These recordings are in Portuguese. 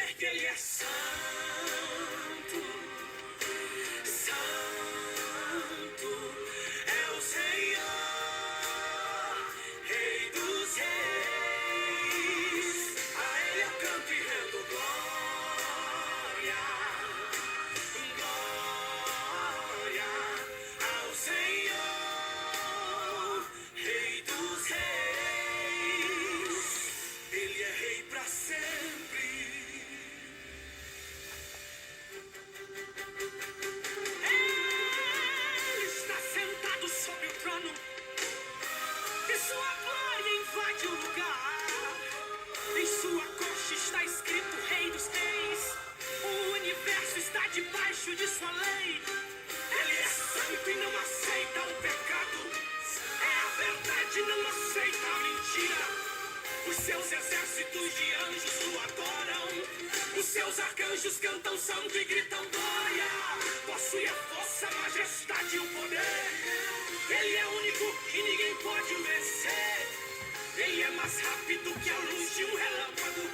dizer que Ele é santo, santo é o Senhor, Rei dos reis. A Ele eu canto e rendo glória, glória ao Senhor, Rei dos reis. Ele é rei para sempre. Ele está sentado sobre o trono e sua glória invade o lugar. Em sua coxa está escrito Rei dos Reis. O universo está debaixo de sua lei. Ele é santo e não aceita o pecado. É a verdade, não aceita a mentira. Os seus exércitos de anjos o adoram. Os seus arcanjos cantam santo e gritam glória. Possui a força, a majestade e o poder. Ele é único e ninguém pode o vencer. Ele é mais rápido que a luz de um relâmpago.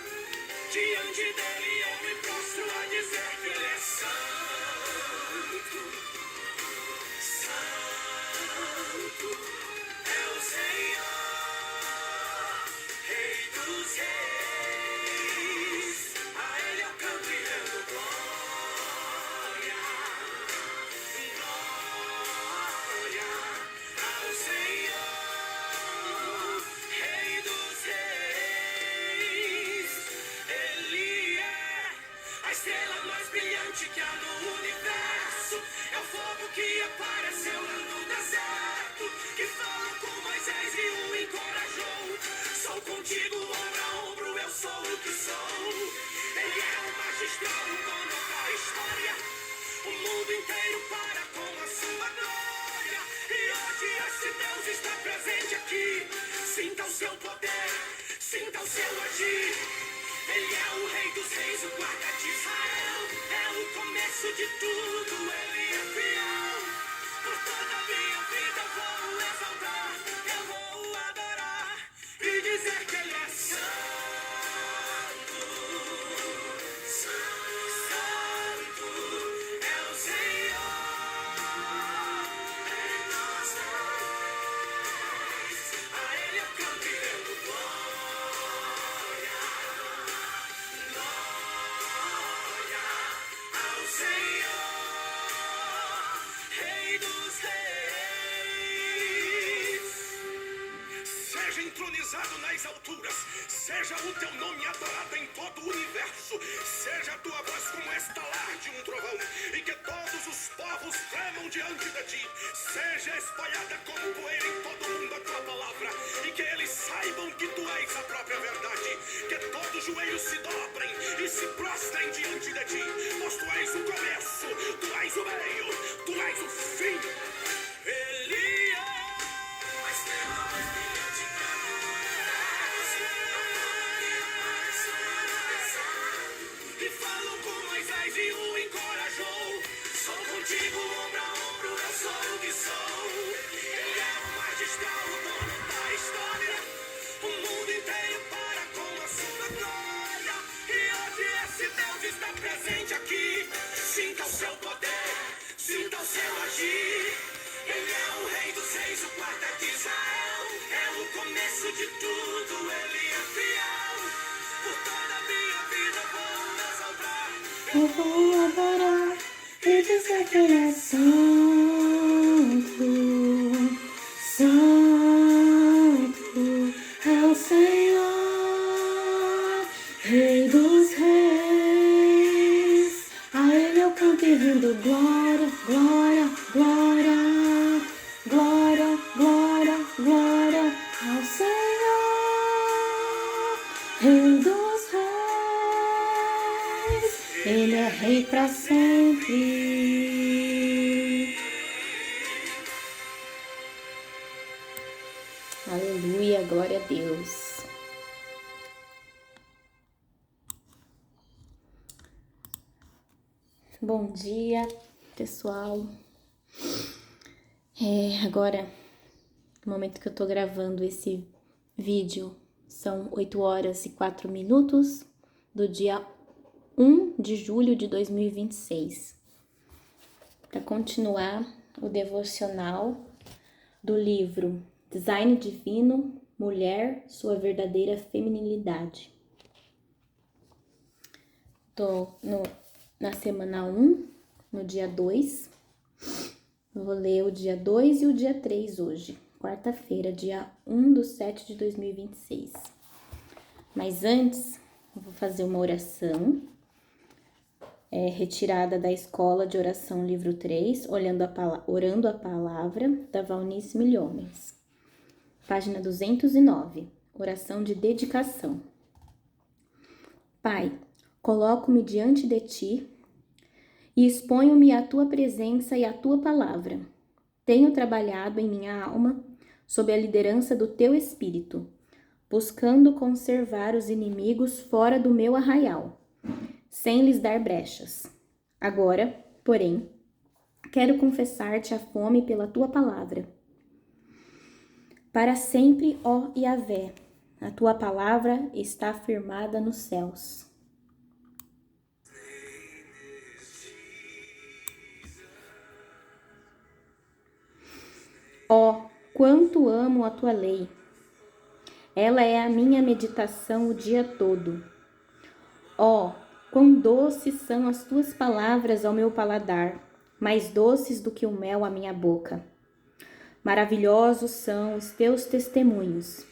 Diante dele eu me prostro a dizer que ele é santo. Santo é o Senhor, Rei dos reis. A Ele eu canto e rendo glória, glória ao Senhor, Rei dos reis. Ele é a estrela mais brilhante que há no universo. É o fogo que apareceu lá no deserto, que falou com Moisés e o encorajou. Sou contigo, ombro a ombro, eu sou o que sou. Ele é o magistral, o dono da história. O mundo inteiro para com a sua glória. E hoje esse Deus está presente aqui. Sinta o seu poder, sinta o seu agir. Ele é o Rei dos Reis, o guarda de Israel. É o começo de tudo, Ele é fiel. Por toda a minha vida eu vou exaltar, eu vou adorar e dizer que Ele é santo. Santo é o Senhor, em nós reis. A Ele eu canto e rendo glória, glória ao Senhor, Rei dos reis. Seja entronizado nas alturas, seja o teu nome adorado em todo o universo, seja a tua voz como estalar de um trovão, e que todos os povos tremam diante de ti. Seja espalhada como poeira em todo mundo a tua palavra, e que eles saibam que tu és a própria verdade. Que todos os joelhos se dobrem e se prostrem diante de ti, pois tu és o começo, tu és o meio, tu és o fim. Ele é a estrela mais brilhante que há no universo. E falou com Moisés e o encorajou. Sou contigo, ombro a ombro, eu sou o que sou. Ele é o magistral, o dono da história. O mundo inteiro para com a sua glória. E hoje esse Deus está presente aqui. Sinta o seu poder, sinta o seu agir. Ele é o Rei dos Reis, o guarda de Israel. É o começo de tudo, Ele é fiel. Por toda a minha vida vou exaltar, Eu vou adorar e dizer que Ele é santo, santo é o Senhor, Rei dos reis. A Ele eu canto e rendo glória, glória, glória, glória, glória, glória ao Senhor, Rei dos reis. Ele é rei para sempre. Aleluia, glória a Deus. Bom dia, pessoal. Agora, no momento que eu tô gravando esse vídeo, são 8 horas e 4 minutos do dia 1 de julho de 2026. Para continuar o devocional do livro Design Divino, Mulher, Sua Verdadeira Feminilidade. Tô na semana 1, no dia 2. Vou ler o dia 2 e o dia 3 hoje, quarta-feira, dia 1/7 de 2026. Mas antes, eu vou fazer uma oração, retirada da Escola de Oração, livro 3, Orando a Palavra, da Valnice Milhomens. Página 209, oração de dedicação. Pai, coloco-me diante de Ti e exponho-me à Tua presença e à Tua palavra. Tenho trabalhado em minha alma sob a liderança do Teu Espírito, buscando conservar os inimigos fora do meu arraial, sem lhes dar brechas. Agora, porém, quero confessar-te a fome pela Tua palavra. Para sempre, ó Yahvé, a Tua palavra está firmada nos céus. Ó, quanto amo a Tua lei! Ela é a minha meditação o dia todo. Ó, quão doces são as Tuas palavras ao meu paladar, mais doces do que o mel à minha boca. Maravilhosos são os Teus testemunhos,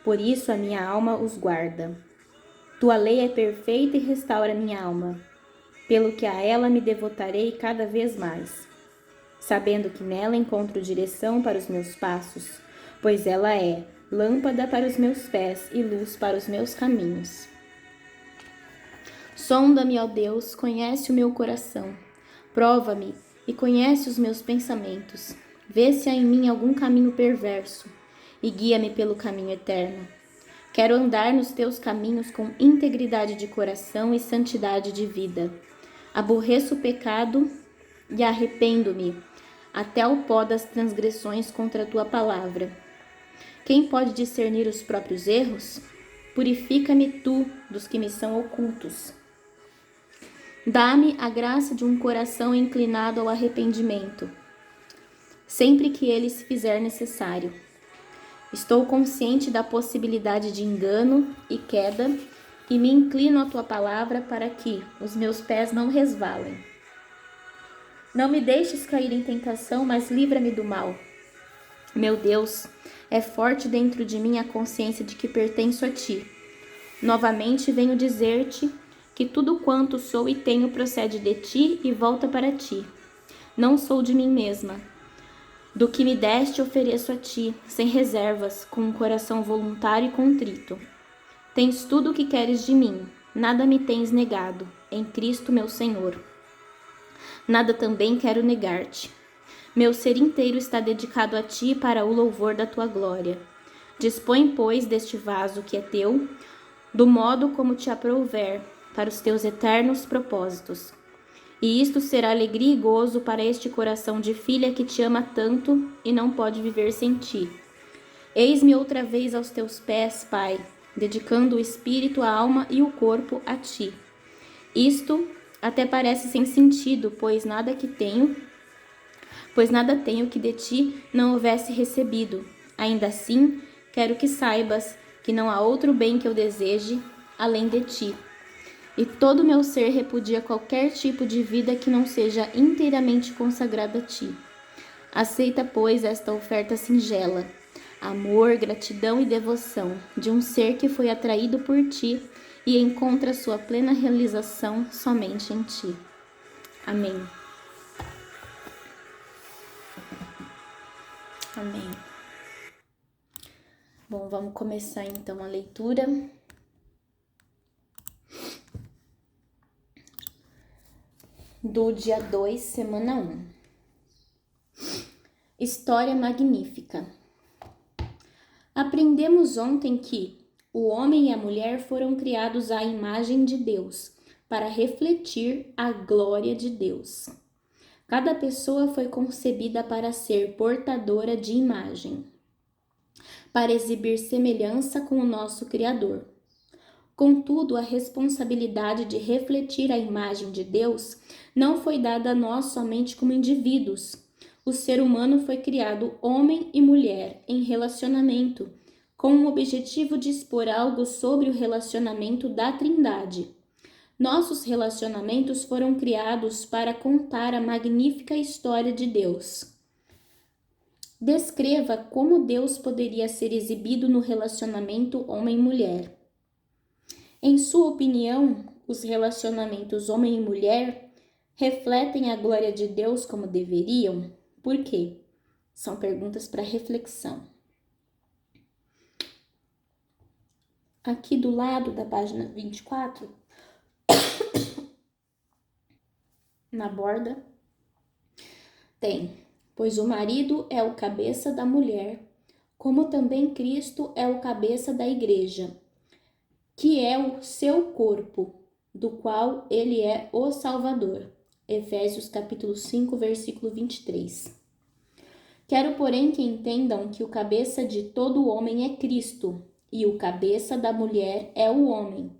por isso a minha alma os guarda. Tua lei é perfeita e restaura minha alma, pelo que a ela me devotarei cada vez mais, sabendo que nela encontro direção para os meus passos, pois ela é lâmpada para os meus pés e luz para os meus caminhos. Sonda-me, ó Deus, conhece o meu coração, prova-me e conhece os meus pensamentos. Vê se há em mim algum caminho perverso e guia-me pelo caminho eterno. Quero andar nos teus caminhos com integridade de coração e santidade de vida. Aborreço o pecado e arrependo-me até o pó das transgressões contra a tua palavra. Quem pode discernir os próprios erros? Purifica-me tu dos que me são ocultos. Dá-me a graça de um coração inclinado ao arrependimento, sempre que ele se fizer necessário. Estou consciente da possibilidade de engano e queda e me inclino à tua palavra para que os meus pés não resvalem. Não me deixes cair em tentação, mas livra-me do mal. Meu Deus, é forte dentro de mim a consciência de que pertenço a Ti. Novamente venho dizer-te que tudo quanto sou e tenho procede de Ti e volta para Ti. Não sou de mim mesma. Do que me deste ofereço a Ti, sem reservas, com um coração voluntário e contrito. Tens tudo o que queres de mim, nada me tens negado, em Cristo meu Senhor. Nada também quero negar-te. Meu ser inteiro está dedicado a Ti para o louvor da Tua glória. Dispõe, pois, deste vaso que é Teu, do modo como Te aprouver, para os Teus eternos propósitos. E isto será alegria e gozo para este coração de filha que Te ama tanto e não pode viver sem Ti. Eis-me outra vez aos Teus pés, Pai, dedicando o espírito, a alma e o corpo a Ti. Isto até parece sem sentido, pois nada tenho que de Ti não houvesse recebido. Ainda assim, quero que saibas que não há outro bem que eu deseje além de Ti. E todo meu ser repudia qualquer tipo de vida que não seja inteiramente consagrada a Ti. Aceita, pois, esta oferta singela, amor, gratidão e devoção de um ser que foi atraído por Ti e encontra sua plena realização somente em Ti. Amém. Amém. Bom, vamos começar então a leitura. Do dia 2, semana 1. História magnífica. Aprendemos ontem que o homem e a mulher foram criados à imagem de Deus, para refletir a glória de Deus. Cada pessoa foi concebida para ser portadora de imagem, para exibir semelhança com o nosso Criador. Contudo, a responsabilidade de refletir a imagem de Deus não foi dada a nós somente como indivíduos. O ser humano foi criado homem e mulher em relacionamento, com o objetivo de expor algo sobre o relacionamento da Trindade. Nossos relacionamentos foram criados para contar a magnífica história de Deus. Descreva como Deus poderia ser exibido no relacionamento homem-mulher. Em sua opinião, os relacionamentos homem e mulher refletem a glória de Deus como deveriam? Por quê? São perguntas para reflexão. Aqui do lado da página 24, na borda, tem: pois o marido é o cabeça da mulher, como também Cristo é o cabeça da igreja, que é o seu corpo, do qual ele é o Salvador. Efésios capítulo 5, versículo 23. Quero, porém, que entendam que o cabeça de todo homem é Cristo, e o cabeça da mulher é o homem,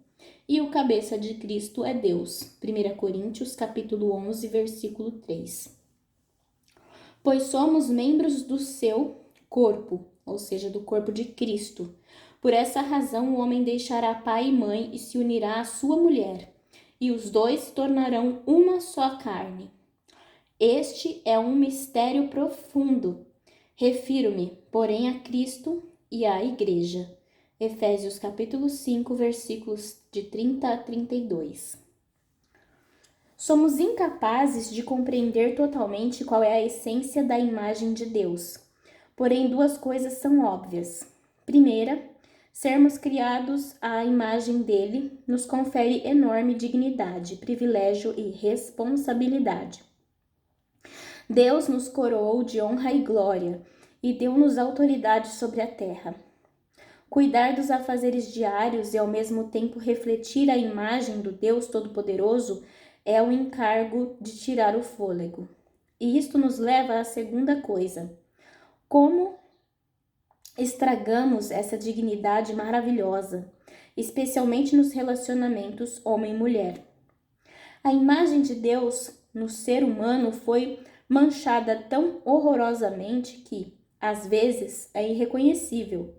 e o cabeça de Cristo é Deus. 1 Coríntios capítulo 11, versículo 3. Pois somos membros do seu corpo, ou seja, do corpo de Cristo. Por essa razão, o homem deixará pai e mãe e se unirá à sua mulher, e os dois se tornarão uma só carne. Este é um mistério profundo. Refiro-me, porém, a Cristo e à Igreja. Efésios capítulo 5, versículos de 30 a 32. Somos incapazes de compreender totalmente qual é a essência da imagem de Deus. Porém, duas coisas são óbvias. Primeira, sermos criados à imagem dele nos confere enorme dignidade, privilégio e responsabilidade. Deus nos coroou de honra e glória e deu-nos autoridade sobre a terra. Cuidar dos afazeres diários e ao mesmo tempo refletir a imagem do Deus Todo-Poderoso é o encargo de tirar o fôlego. E isto nos leva à segunda coisa: como estragamos essa dignidade maravilhosa, especialmente nos relacionamentos homem-mulher. A imagem de Deus no ser humano foi manchada tão horrorosamente que, às vezes, é irreconhecível.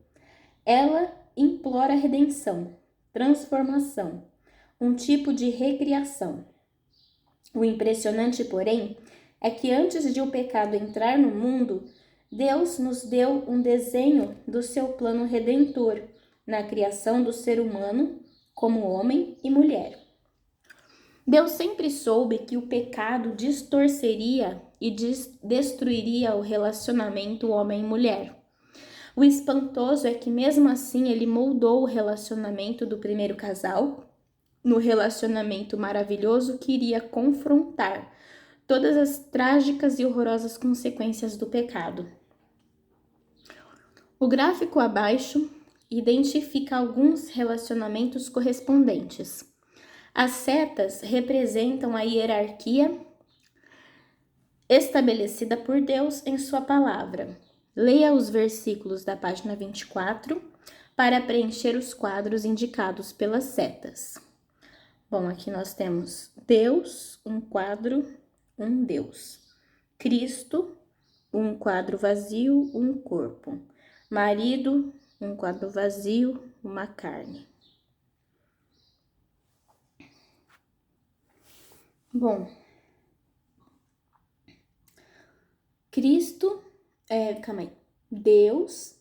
Ela implora redenção, transformação, um tipo de recriação. O impressionante, porém, é que antes de o pecado entrar no mundo, Deus nos deu um desenho do seu plano redentor na criação do ser humano como homem e mulher. Deus sempre soube que o pecado distorceria e destruiria o relacionamento homem-mulher. O espantoso é que, mesmo assim, ele moldou o relacionamento do primeiro casal no relacionamento maravilhoso que iria confrontar todas as trágicas e horrorosas consequências do pecado. O gráfico abaixo identifica alguns relacionamentos correspondentes. As setas representam a hierarquia estabelecida por Deus em sua palavra. Leia os versículos da página 24 para preencher os quadros indicados pelas setas. Bom, aqui nós temos Deus, um quadro, um Deus. Cristo, um quadro vazio, um corpo. Marido, um quadro vazio, uma carne. Bom, Deus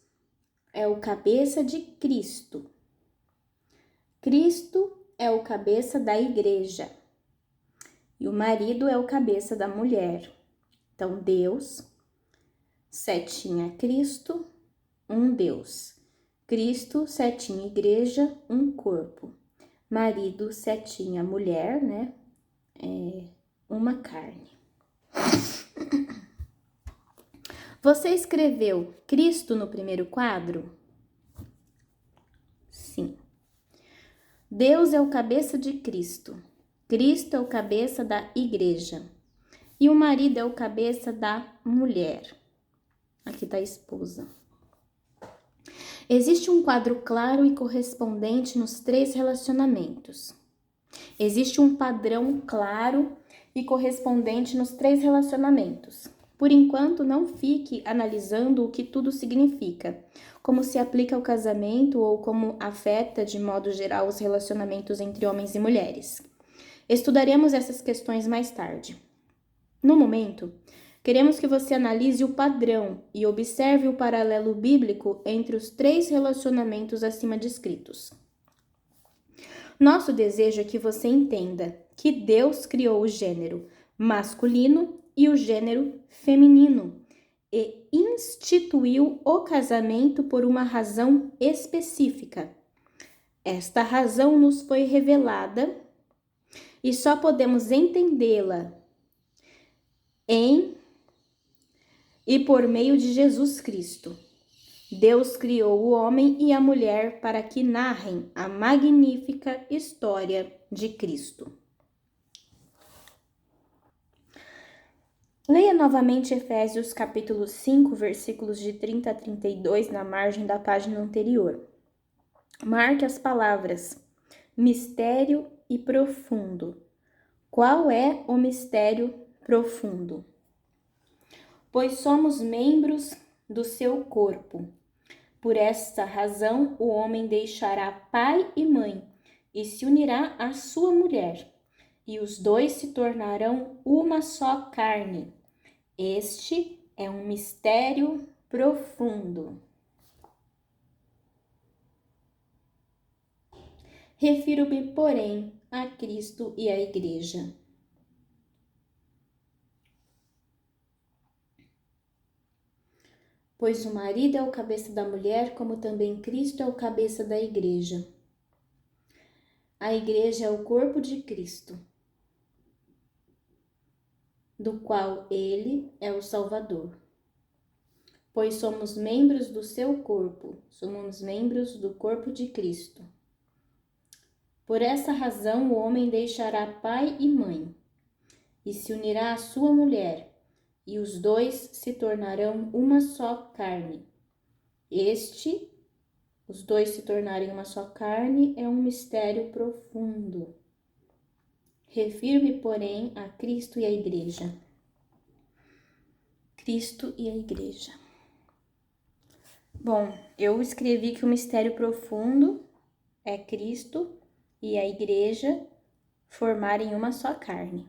é o cabeça de Cristo. Cristo é o cabeça da igreja. E o marido é o cabeça da mulher. Então, Deus, setinha Cristo, um Deus. Cristo, setinha igreja, um corpo. Marido, setinha mulher, né? Uma carne. Você escreveu Cristo no primeiro quadro? Sim. Deus é o cabeça de Cristo. Cristo é o cabeça da igreja. E o marido é o cabeça da mulher. Aqui está a esposa. Existe um quadro claro e correspondente nos três relacionamentos. Existe um padrão claro e correspondente nos três relacionamentos. Por enquanto, não fique analisando o que tudo significa, como se aplica ao casamento ou como afeta, de modo geral, os relacionamentos entre homens e mulheres. Estudaremos essas questões mais tarde. No momento, queremos que você analise o padrão e observe o paralelo bíblico entre os três relacionamentos acima descritos. Nosso desejo é que você entenda que Deus criou o gênero masculino e o gênero feminino e instituiu o casamento por uma razão específica. Esta razão nos foi revelada e só podemos entendê-la em e por meio de Jesus Cristo. Deus criou o homem e a mulher para que narrem a magnífica história de Cristo. Leia novamente Efésios capítulo 5, versículos de 30 a 32 na margem da página anterior. Marque as palavras mistério e profundo. Qual é o mistério profundo? Pois somos membros do seu corpo. Por esta razão, o homem deixará pai e mãe e se unirá à sua mulher, e os dois se tornarão uma só carne. Este é um mistério profundo. Refiro-me, porém, a Cristo e à Igreja. Pois o marido é o cabeça da mulher, como também Cristo é o cabeça da Igreja. A Igreja é o corpo de Cristo, do qual ele é o Salvador. Pois somos membros do seu corpo, somos membros do corpo de Cristo. Por essa razão, o homem deixará pai e mãe, e se unirá à sua mulher, e os dois se tornarão uma só carne. Os dois se tornarem uma só carne, é um mistério profundo. Refiro-me, porém, a Cristo e à Igreja. Cristo e a Igreja. Bom, eu escrevi que o mistério profundo é Cristo e a Igreja formarem uma só carne.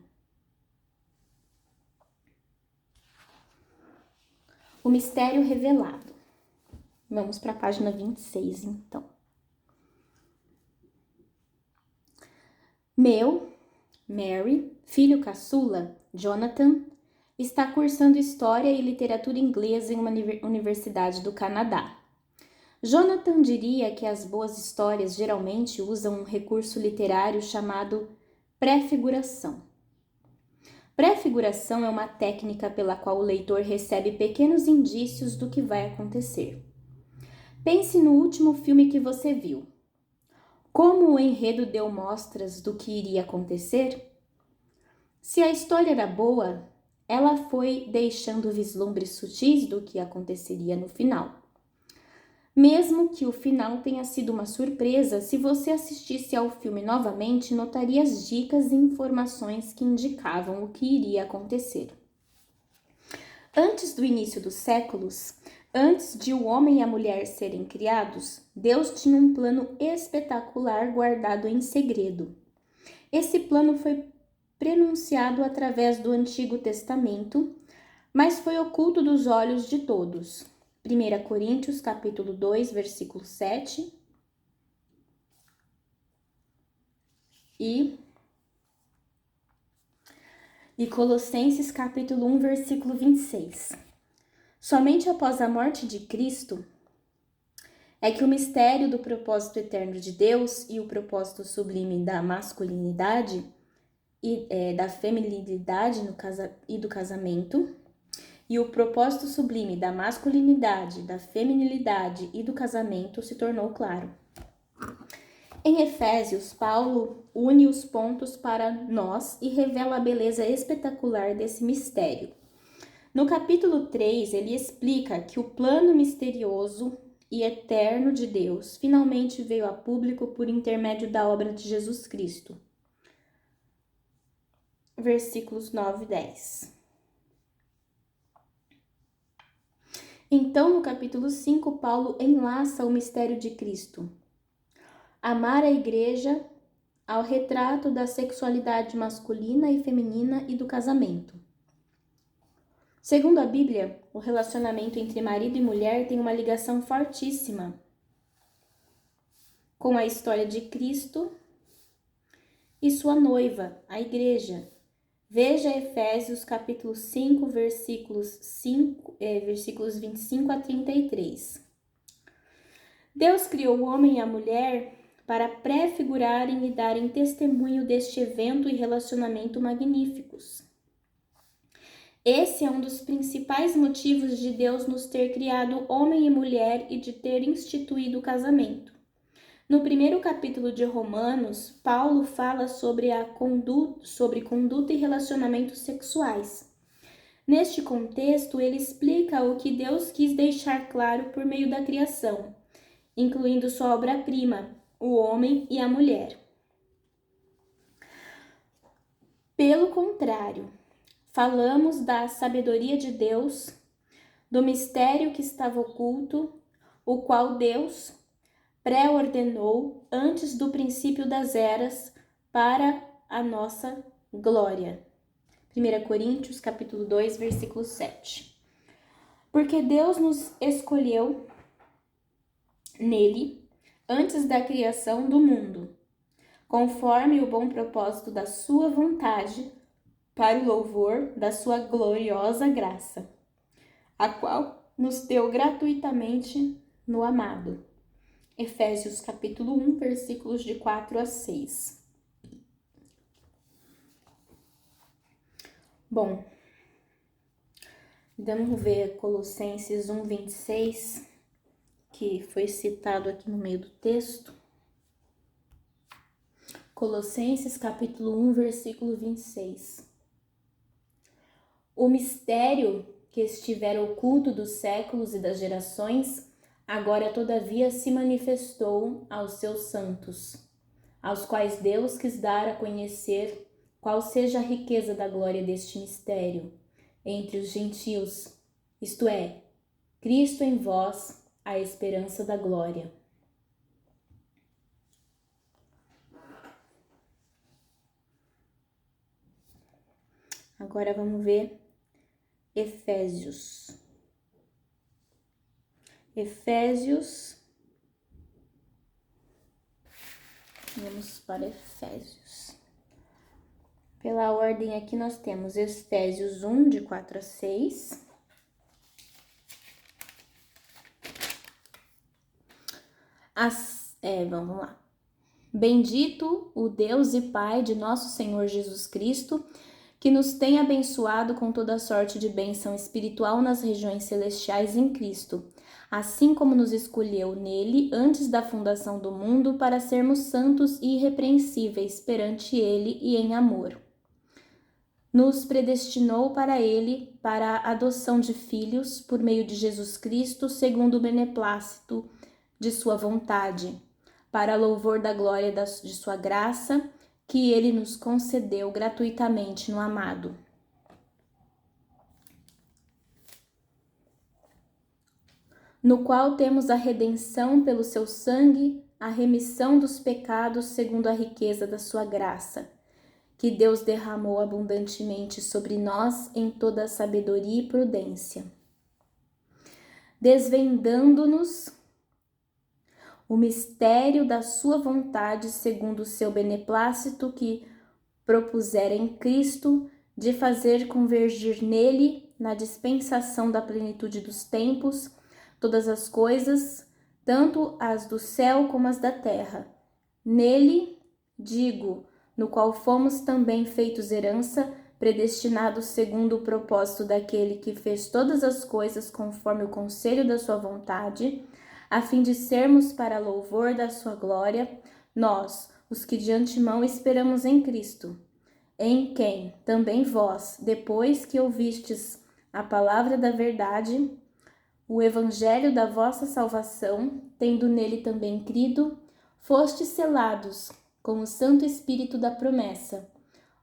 O mistério revelado. Vamos para a página 26, então. Mary, filho caçula, Jonathan, está cursando História e Literatura Inglesa em uma universidade do Canadá. Jonathan diria que as boas histórias geralmente usam um recurso literário chamado prefiguração. Prefiguração é uma técnica pela qual o leitor recebe pequenos indícios do que vai acontecer. Pense no último filme que você viu. Como o enredo deu mostras do que iria acontecer? Se a história era boa, ela foi deixando vislumbres sutis do que aconteceria no final. Mesmo que o final tenha sido uma surpresa, se você assistisse ao filme novamente, notaria as dicas e informações que indicavam o que iria acontecer. Antes do início dos séculos, antes de o homem e a mulher serem criados, Deus tinha um plano espetacular guardado em segredo. Esse plano foi prenunciado através do Antigo Testamento, mas foi oculto dos olhos de todos. 1 Coríntios, capítulo 2, versículo 7 e Colossenses, capítulo 1, versículo 26. Somente após a morte de Cristo é que o mistério do propósito eterno de Deus e o propósito sublime da masculinidade e da feminilidade e do casamento, e o propósito sublime da masculinidade, da feminilidade e do casamento se tornou claro. Em Efésios, Paulo une os pontos para nós e revela a beleza espetacular desse mistério. No capítulo 3, ele explica que o plano misterioso e eterno de Deus finalmente veio a público por intermédio da obra de Jesus Cristo. Versículos 9 e 10. Então, no capítulo 5, Paulo enlaça o mistério de Cristo. Amar a igreja ao retrato da sexualidade masculina e feminina e do casamento. Segundo a Bíblia, o relacionamento entre marido e mulher tem uma ligação fortíssima com a história de Cristo e sua noiva, a igreja. Veja Efésios capítulo 5, versículos 25 a 33. Deus criou o homem e a mulher para prefigurarem e darem testemunho deste evento e relacionamento magníficos. Esse é um dos principais motivos de Deus nos ter criado homem e mulher e de ter instituído o casamento. No primeiro capítulo de Romanos, Paulo fala sobre conduta e relacionamentos sexuais. Neste contexto, ele explica o que Deus quis deixar claro por meio da criação, incluindo sua obra-prima, o homem e a mulher. Pelo contrário, falamos da sabedoria de Deus, do mistério que estava oculto, o qual Deus pré-ordenou antes do princípio das eras para a nossa glória. 1 Coríntios, capítulo 2, versículo 7. Porque Deus nos escolheu nele antes da criação do mundo, conforme o bom propósito da sua vontade, para o louvor da sua gloriosa graça, a qual nos deu gratuitamente no amado. Efésios capítulo 1, versículos de 4 a 6. Bom, vamos ver Colossenses 1, 26, que foi citado aqui no meio do texto. Colossenses capítulo 1, versículo 26. O mistério que estivera oculto dos séculos e das gerações, agora todavia se manifestou aos seus santos, aos quais Deus quis dar a conhecer qual seja a riqueza da glória deste mistério entre os gentios, isto é, Cristo em vós, a esperança da glória. Agora vamos ver Efésios. Vamos para Efésios. Pela ordem aqui nós temos Efésios 1, de 4 a 6. Vamos lá. Bendito o Deus e Pai de nosso Senhor Jesus Cristo, que nos tem abençoado com toda sorte de bênção espiritual nas regiões celestiais em Cristo, assim como nos escolheu nele antes da fundação do mundo para sermos santos e irrepreensíveis perante ele e em amor. Nos predestinou para ele, para a adoção de filhos, por meio de Jesus Cristo, segundo o beneplácito de sua vontade, para louvor da glória de sua graça, que ele nos concedeu gratuitamente no amado. No qual temos a redenção pelo seu sangue, a remissão dos pecados segundo a riqueza da sua graça, que Deus derramou abundantemente sobre nós em toda sabedoria e prudência, desvendando-nos o mistério da sua vontade segundo o seu beneplácito que propusera em Cristo, de fazer convergir nele, na dispensação da plenitude dos tempos, todas as coisas, tanto as do céu como as da terra. Nele, digo, no qual fomos também feitos herança, predestinados segundo o propósito daquele que fez todas as coisas conforme o conselho da sua vontade, a fim de sermos para louvor da sua glória, nós, os que de antemão esperamos em Cristo, em quem também vós, depois que ouvistes a palavra da verdade, o evangelho da vossa salvação, tendo nele também crido, fostes selados com o Santo Espírito da promessa,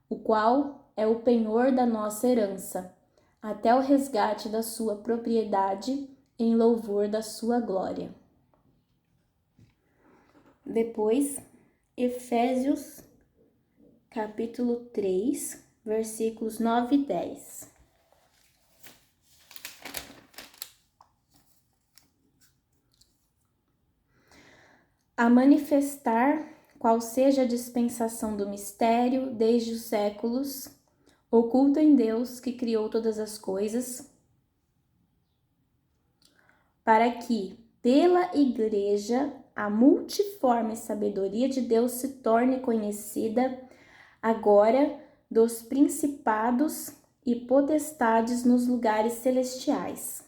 o qual é o penhor da nossa herança, até o resgate da sua propriedade, em louvor da sua glória. Depois, Efésios, capítulo 3, versículos 9 e 10. A manifestar qual seja a dispensação do mistério desde os séculos, oculta em Deus que criou todas as coisas, para que, pela Igreja, a multiforme sabedoria de Deus se torne conhecida agora dos principados e potestades nos lugares celestiais.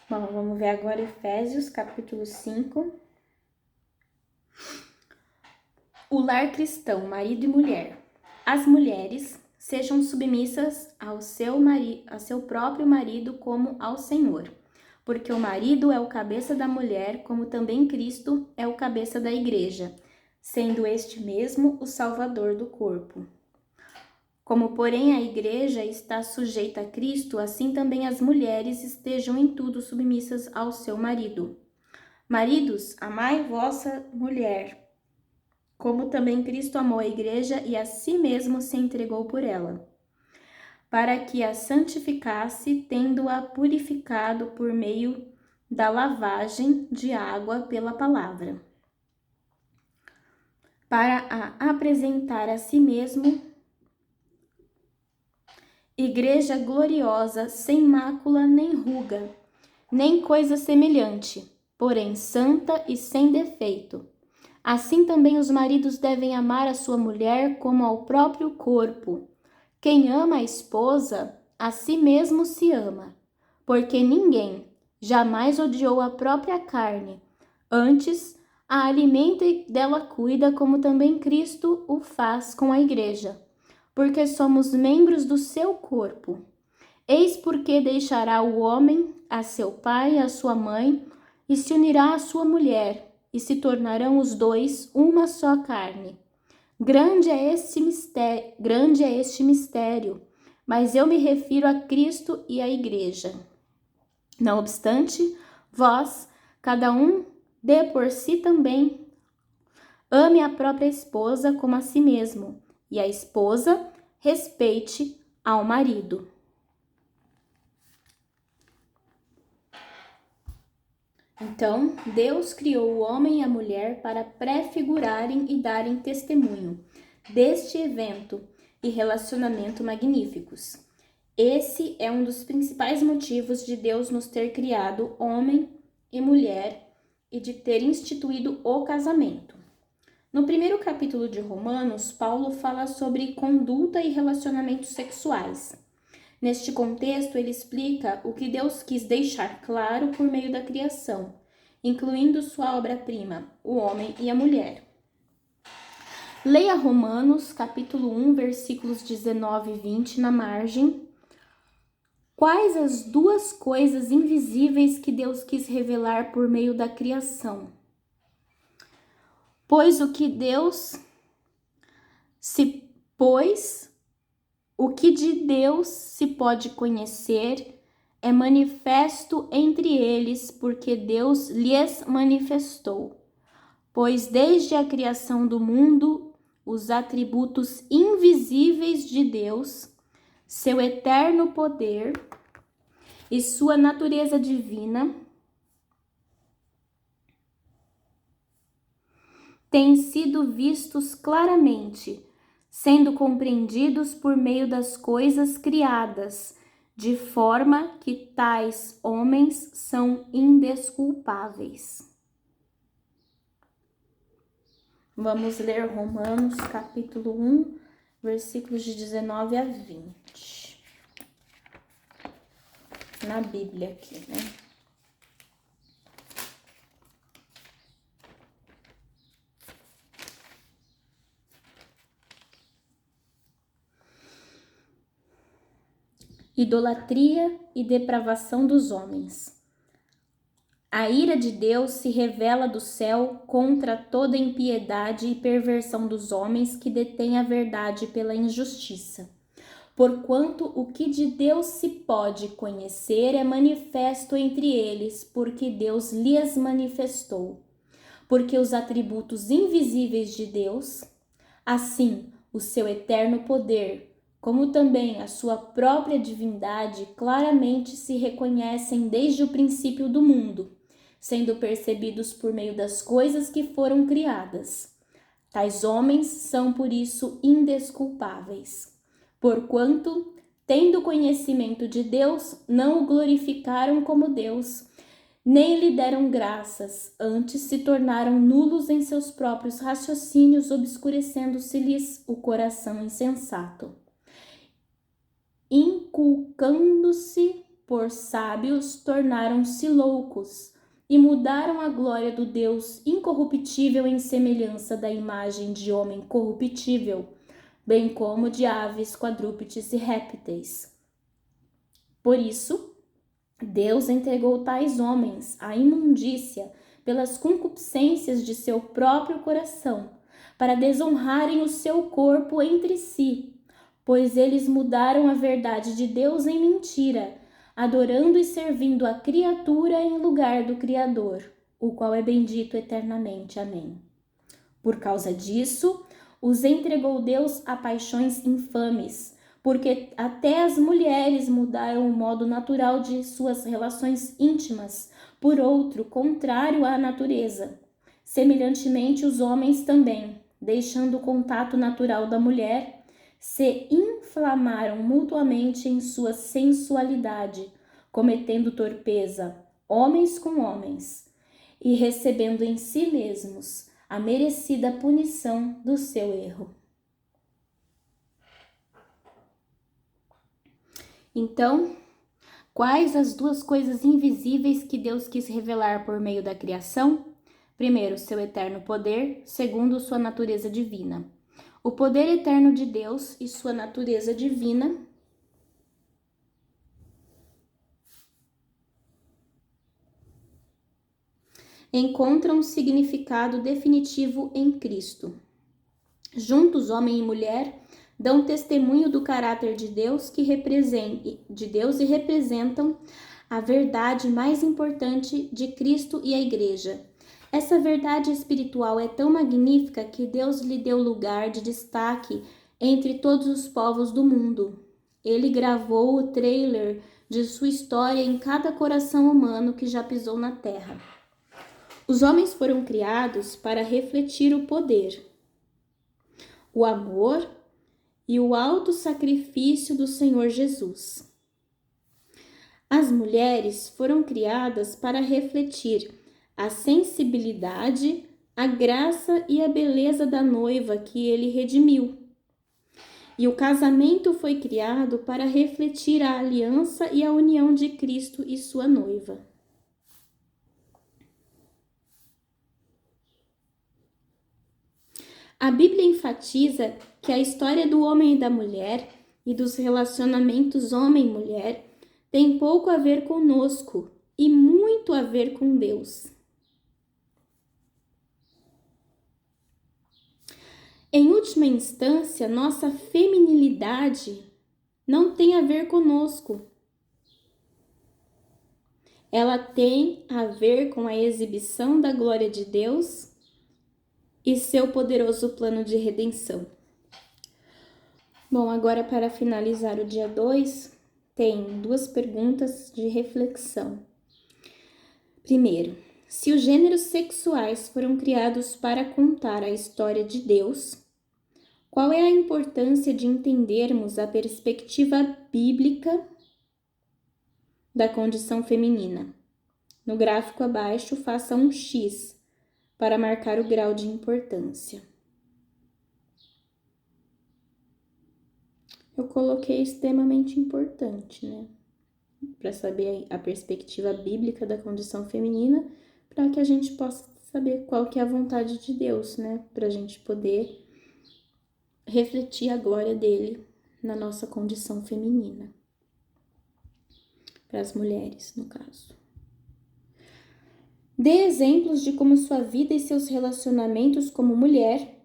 Bom, vamos ver agora Efésios, capítulo 5. O lar cristão, marido e mulher. As mulheres sejam submissas ao seu próprio marido como ao Senhor, porque o marido é o cabeça da mulher, como também Cristo é o cabeça da igreja, sendo este mesmo o Salvador do corpo. Como, porém, a igreja está sujeita a Cristo, assim também as mulheres estejam em tudo submissas ao seu marido. Maridos, amai vossa mulher, como também Cristo amou a igreja e a si mesmo se entregou por ela, para que a santificasse, tendo-a purificado por meio da lavagem de água pela palavra, para a apresentar a si mesmo igreja gloriosa, sem mácula nem ruga, nem coisa semelhante, porém santa e sem defeito. Assim também os maridos devem amar a sua mulher como ao próprio corpo. Quem ama a esposa, a si mesmo se ama, porque ninguém jamais odiou a própria carne, antes a alimenta e dela cuida, como também Cristo o faz com a igreja, porque somos membros do seu corpo. Eis porque deixará o homem a seu pai e a sua mãe, e se unirá à sua mulher, e se tornarão os dois uma só carne. Grande é este mistério, mas eu me refiro a Cristo e à igreja. Não obstante, vós, cada um, dê por si também, ame a própria esposa como a si mesmo, e a esposa respeite ao marido. Então, Deus criou o homem e a mulher para prefigurarem e darem testemunho deste evento e relacionamento magníficos. Esse é um dos principais motivos de Deus nos ter criado homem e mulher e de ter instituído o casamento. No primeiro capítulo de Romanos, Paulo fala sobre conduta e relacionamentos sexuais. Neste contexto, ele explica o que Deus quis deixar claro por meio da criação, incluindo sua obra-prima, o homem e a mulher. Leia Romanos, capítulo 1, versículos 19 e 20 na margem. Quais as duas coisas invisíveis que Deus quis revelar por meio da criação? Pois o que de Deus se pode conhecer é manifesto entre eles, porque Deus lhes manifestou. Pois desde a criação do mundo, os atributos invisíveis de Deus, seu eterno poder e sua natureza divina, têm sido vistos claramente, sendo compreendidos por meio das coisas criadas, de forma que tais homens são indesculpáveis. Vamos ler Romanos, capítulo 1, versículos de 19 a 20. Na Bíblia aqui, né? idolatria e depravação dos homens. A ira de Deus se revela do céu contra toda impiedade e perversão dos homens que detêm a verdade pela injustiça. Porquanto o que de Deus se pode conhecer é manifesto entre eles, porque Deus lhes manifestou. Porque os atributos invisíveis de Deus, assim o seu eterno poder, como também a sua própria divindade, claramente se reconhecem desde o princípio do mundo, sendo percebidos por meio das coisas que foram criadas. Tais homens são por isso indesculpáveis. Porquanto, tendo conhecimento de Deus, não o glorificaram como Deus, nem lhe deram graças, antes se tornaram nulos em seus próprios raciocínios, obscurecendo-se-lhes o coração insensato. Inculcando-se por sábios, tornaram-se loucos, e mudaram a glória do Deus incorruptível em semelhança da imagem de homem corruptível, bem como de aves, quadrúpedes e répteis. Por isso, Deus entregou tais homens à imundícia pelas concupiscências de seu próprio coração, para desonrarem o seu corpo entre si, pois eles mudaram a verdade de Deus em mentira, adorando e servindo a criatura em lugar do Criador, o qual é bendito eternamente. Amém. Por causa disso, os entregou Deus a paixões infames, porque até as mulheres mudaram o modo natural de suas relações íntimas por outro, contrário à natureza. Semelhantemente, os homens também, deixando o contato natural da mulher, se inflamaram mutuamente em sua sensualidade, cometendo torpeza, homens com homens, e recebendo em si mesmos a merecida punição do seu erro. Então, quais as duas coisas invisíveis que Deus quis revelar por meio da criação? Primeiro, seu eterno poder, segundo, sua natureza divina. O poder eterno de Deus e sua natureza divina encontram um significado definitivo em Cristo. Juntos, homem e mulher dão testemunho do caráter de Deus e representam a verdade mais importante de Cristo e a Igreja. Essa verdade espiritual é tão magnífica que Deus lhe deu lugar de destaque entre todos os povos do mundo. Ele gravou o trailer de sua história em cada coração humano que já pisou na terra. Os homens foram criados para refletir o poder, o amor e o alto sacrifício do Senhor Jesus. As mulheres foram criadas para refletir a sensibilidade, a graça e a beleza da noiva que ele redimiu. E o casamento foi criado para refletir a aliança e a união de Cristo e sua noiva. A Bíblia enfatiza que a história do homem e da mulher e dos relacionamentos homem-mulher tem pouco a ver conosco e muito a ver com Deus. Em última instância, nossa feminilidade não tem a ver conosco. Ela tem a ver com a exibição da glória de Deus e seu poderoso plano de redenção. Bom, agora para finalizar o dia 2, tem duas perguntas de reflexão. Primeiro, se os gêneros sexuais foram criados para contar a história de Deus, qual é a importância de entendermos a perspectiva bíblica da condição feminina? No gráfico abaixo, faça um X para marcar o grau de importância. Eu coloquei extremamente importante, né? Para saber a perspectiva bíblica da condição feminina, para que a gente possa saber qual que é a vontade de Deus, né? Para a gente poder refletir a glória dele na nossa condição feminina. para as mulheres, no caso. Dê exemplos de como sua vida e seus relacionamentos como mulher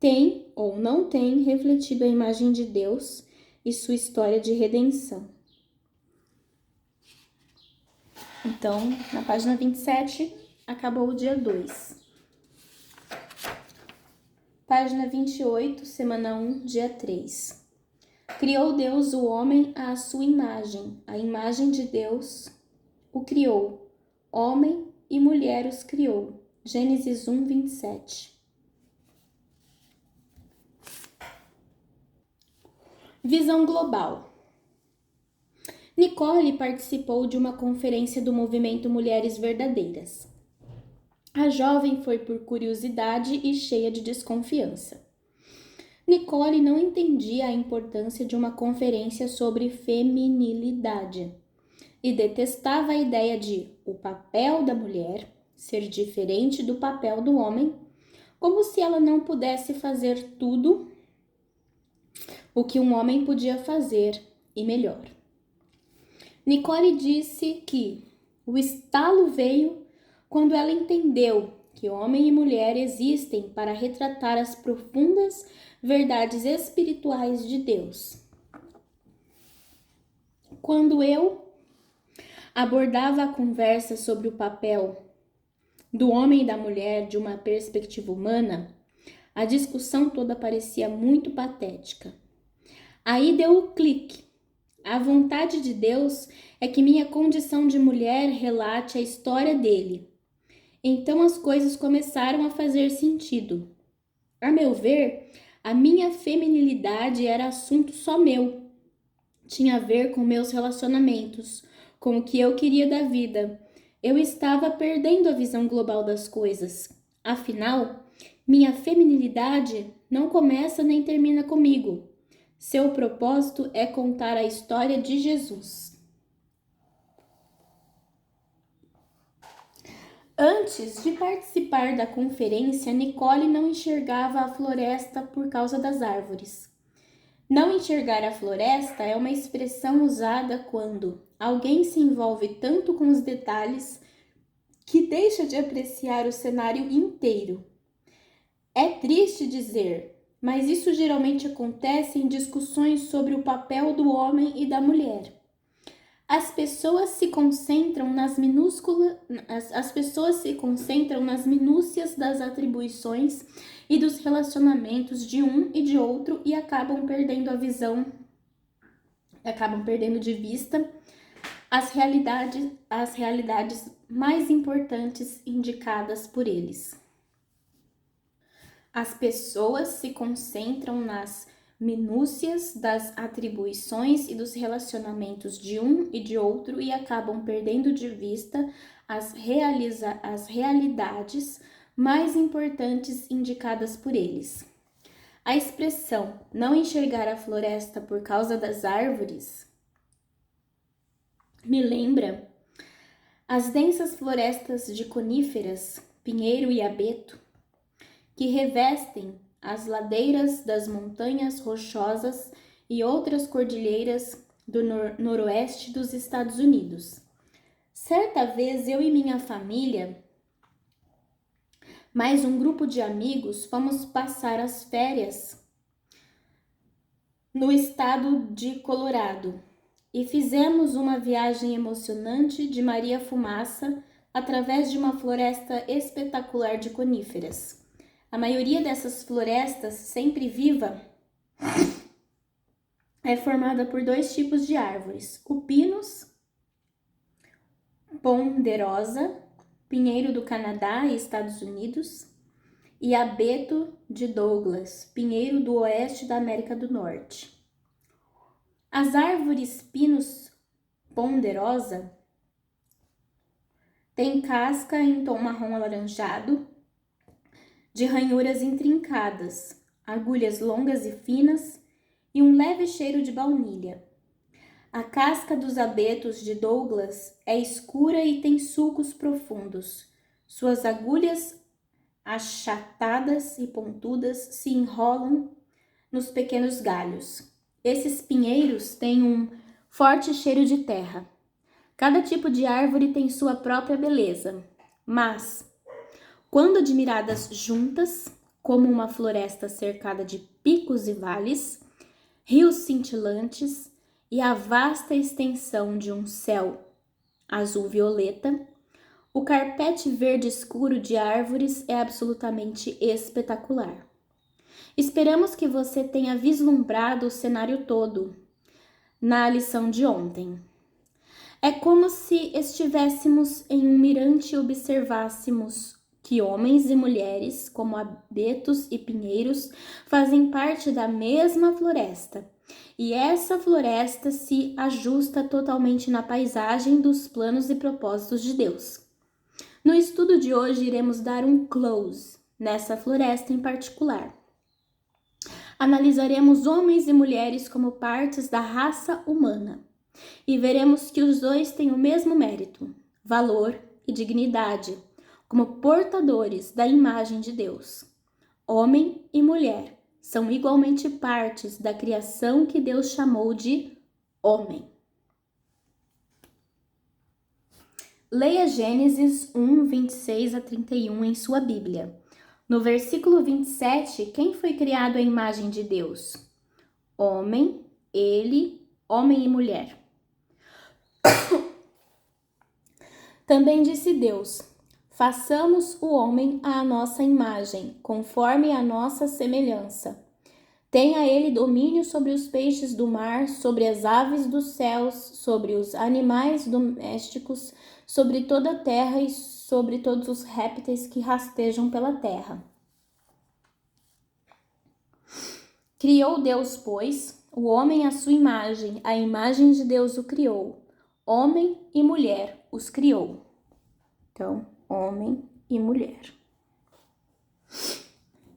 têm ou não têm refletido a imagem de Deus e sua história de redenção. Então, na página 27, acabou o dia 2. Página 28, semana 1, dia 3. Criou Deus o homem à sua imagem, a imagem de Deus o criou, homem e mulher os criou. Gênesis 1, 27. Visão global. Nicole participou de uma conferência do movimento Mulheres Verdadeiras. A jovem foi por curiosidade e cheia de desconfiança. Nicole não entendia a importância de uma conferência sobre feminilidade e detestava a ideia de o papel da mulher ser diferente do papel do homem, como se ela não pudesse fazer tudo o que um homem podia fazer e melhor. Nicole disse que o estalo veio quando ela entendeu que homem e mulher existem para retratar as profundas verdades espirituais de Deus. Quando eu abordava a conversa sobre o papel do homem e da mulher de uma perspectiva humana, a discussão toda parecia muito patética. Aí deu o clique. A vontade de Deus é que minha condição de mulher relate a história dele. Então as coisas começaram a fazer sentido. A meu ver, a minha feminilidade era assunto só meu. Tinha a ver com meus relacionamentos, com o que eu queria da vida. Eu estava perdendo a visão global das coisas. Afinal, minha feminilidade não começa nem termina comigo. Seu propósito é contar a história de Jesus. Antes de participar da conferência, Nicole não enxergava a floresta por causa das árvores. Não enxergar a floresta é uma expressão usada quando alguém se envolve tanto com os detalhes que deixa de apreciar o cenário inteiro. É triste dizer, mas isso geralmente acontece em discussões sobre o papel do homem e da mulher. As pessoas se concentram nas minúsculas, minúcias das atribuições e dos relacionamentos de um e de outro e acabam perdendo de vista as realidades mais importantes indicadas por eles. As pessoas se concentram nas minúcias das atribuições e dos relacionamentos de um e de outro e acabam perdendo de vista as realidades mais importantes indicadas por eles. A expressão não enxergar a floresta por causa das árvores me lembra as densas florestas de coníferas, pinheiro e abeto, que revestem as ladeiras das montanhas rochosas e outras cordilheiras do noroeste dos Estados Unidos. Certa vez eu e minha família, mais um grupo de amigos, fomos passar as férias no estado de Colorado e fizemos uma viagem emocionante de Maria Fumaça através de uma floresta espetacular de coníferas. A maioria dessas florestas, sempre viva, é formada por dois tipos de árvores: o Pinus ponderosa, pinheiro do Canadá e Estados Unidos, e abeto de Douglas, pinheiro do oeste da América do Norte. As árvores Pinus ponderosa têm casca em tom marrom alaranjado, de ranhuras intrincadas, agulhas longas e finas e um leve cheiro de baunilha. A casca dos abetos de Douglas é escura e tem sulcos profundos. Suas agulhas achatadas e pontudas se enrolam nos pequenos galhos. Esses pinheiros têm um forte cheiro de terra. Cada tipo de árvore tem sua própria beleza, mas, quando admiradas juntas, como uma floresta cercada de picos e vales, rios cintilantes e a vasta extensão de um céu azul-violeta, o carpete verde escuro de árvores é absolutamente espetacular. Esperamos que você tenha vislumbrado o cenário todo na lição de ontem. É como se estivéssemos em um mirante e observássemos que homens e mulheres, como abetos e pinheiros, fazem parte da mesma floresta. E essa floresta se ajusta totalmente na paisagem dos planos e propósitos de Deus. No estudo de hoje, iremos dar um close nessa floresta em particular. Analisaremos homens e mulheres como partes da raça humana e veremos que os dois têm o mesmo mérito, valor e dignidade, como portadores da imagem de Deus. Homem e mulher são igualmente partes da criação que Deus chamou de homem. Leia Gênesis 1, 26 a 31 em sua Bíblia. No versículo 27, quem foi criado à imagem de Deus? Homem, ele, homem e mulher. Também disse Deus: façamos o homem à nossa imagem, conforme a nossa semelhança. Tenha ele domínio sobre os peixes do mar, sobre as aves dos céus, sobre os animais domésticos, sobre toda a terra e sobre todos os répteis que rastejam pela terra. Criou Deus, pois, o homem à sua imagem, a imagem de Deus o criou. Homem e mulher os criou. Então, homem e mulher.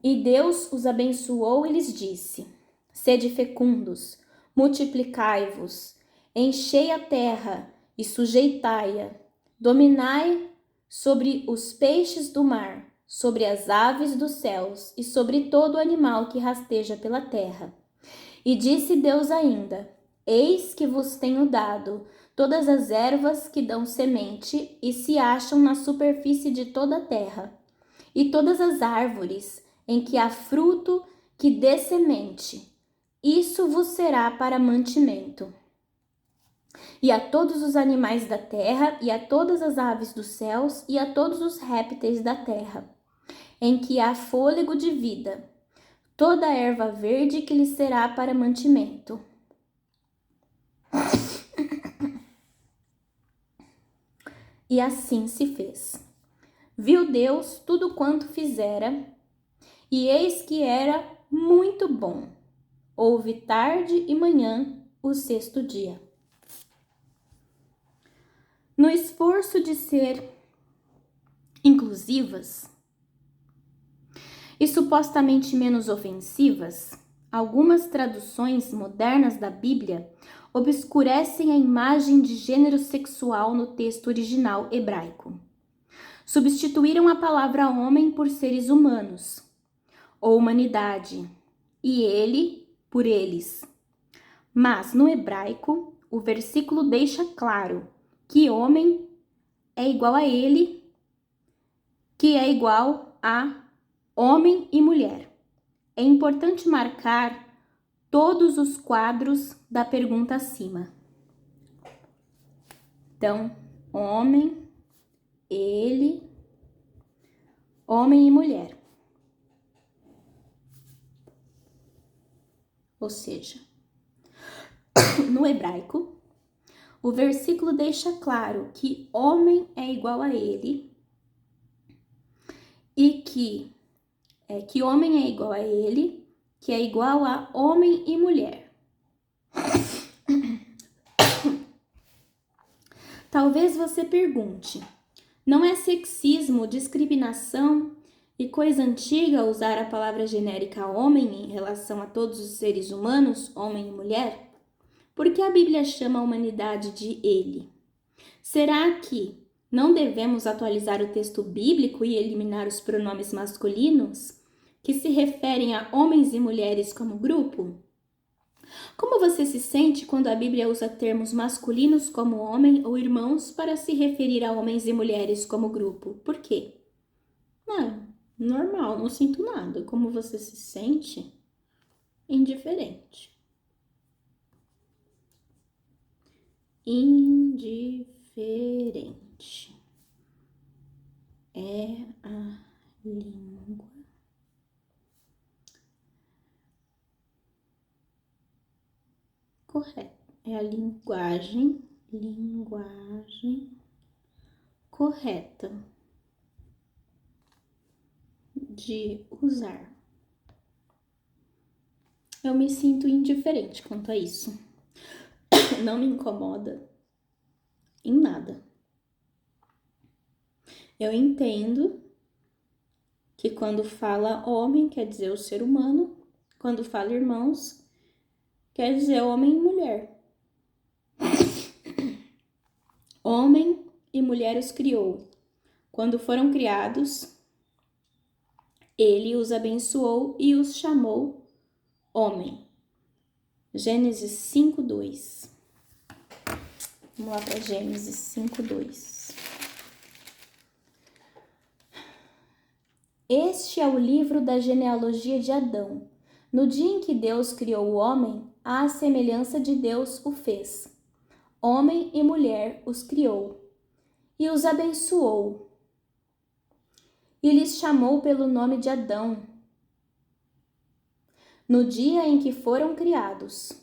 E Deus os abençoou e lhes disse: sede fecundos, multiplicai-vos, enchei a terra e sujeitai-a, dominai sobre os peixes do mar, sobre as aves dos céus e sobre todo animal que rasteja pela terra. E disse Deus ainda: eis que vos tenho dado todas as ervas que dão semente e se acham na superfície de toda a terra, e todas as árvores em que há fruto que dê semente, isso vos será para mantimento. E a todos os animais da terra, e a todas as aves dos céus, e a todos os répteis da terra, em que há fôlego de vida, toda a erva verde que lhes será para mantimento. E assim se fez. Viu Deus tudo quanto fizera, e eis que era muito bom. Houve tarde e manhã o sexto dia. No esforço de ser inclusivas e supostamente menos ofensivas, algumas traduções modernas da Bíblia obscurecem a imagem de gênero sexual no texto original hebraico. Substituíram a palavra homem por seres humanos, ou humanidade, e ele por eles. Mas no hebraico, o versículo deixa claro que homem é igual a ele, que é igual a homem e mulher. É importante marcar todos os quadros da pergunta acima. Então, homem, ele, homem e mulher. Ou seja, no hebraico, o versículo deixa claro que homem é igual a ele e que homem é igual a ele, que é igual a homem e mulher. Talvez você pergunte: não é sexismo, discriminação e coisa antiga usar a palavra genérica homem em relação a todos os seres humanos, homem e mulher? Por que a Bíblia chama a humanidade de ele? Será que não devemos atualizar o texto bíblico e eliminar os pronomes masculinos, que se referem a homens e mulheres como grupo? Como você se sente quando a Bíblia usa termos masculinos como homem ou irmãos para se referir a homens e mulheres como grupo? Por quê? Normal, não sinto nada. Como você se sente? Indiferente. Indiferente. É a língua correta. É a linguagem correta de usar. Eu me sinto indiferente quanto a isso. Não me incomoda em nada. Eu entendo que quando fala homem quer dizer o ser humano, quando fala irmãos quer dizer homem e mulher. Homem e mulher os criou. Quando foram criados, ele os abençoou e os chamou homem. Gênesis 5:2. Vamos lá para Gênesis 5:2. Este é o livro da genealogia de Adão. No dia em que Deus criou o homem, à semelhança de Deus o fez. Homem e mulher os criou e os abençoou. E lhes chamou pelo nome de Adão. No dia em que foram criados.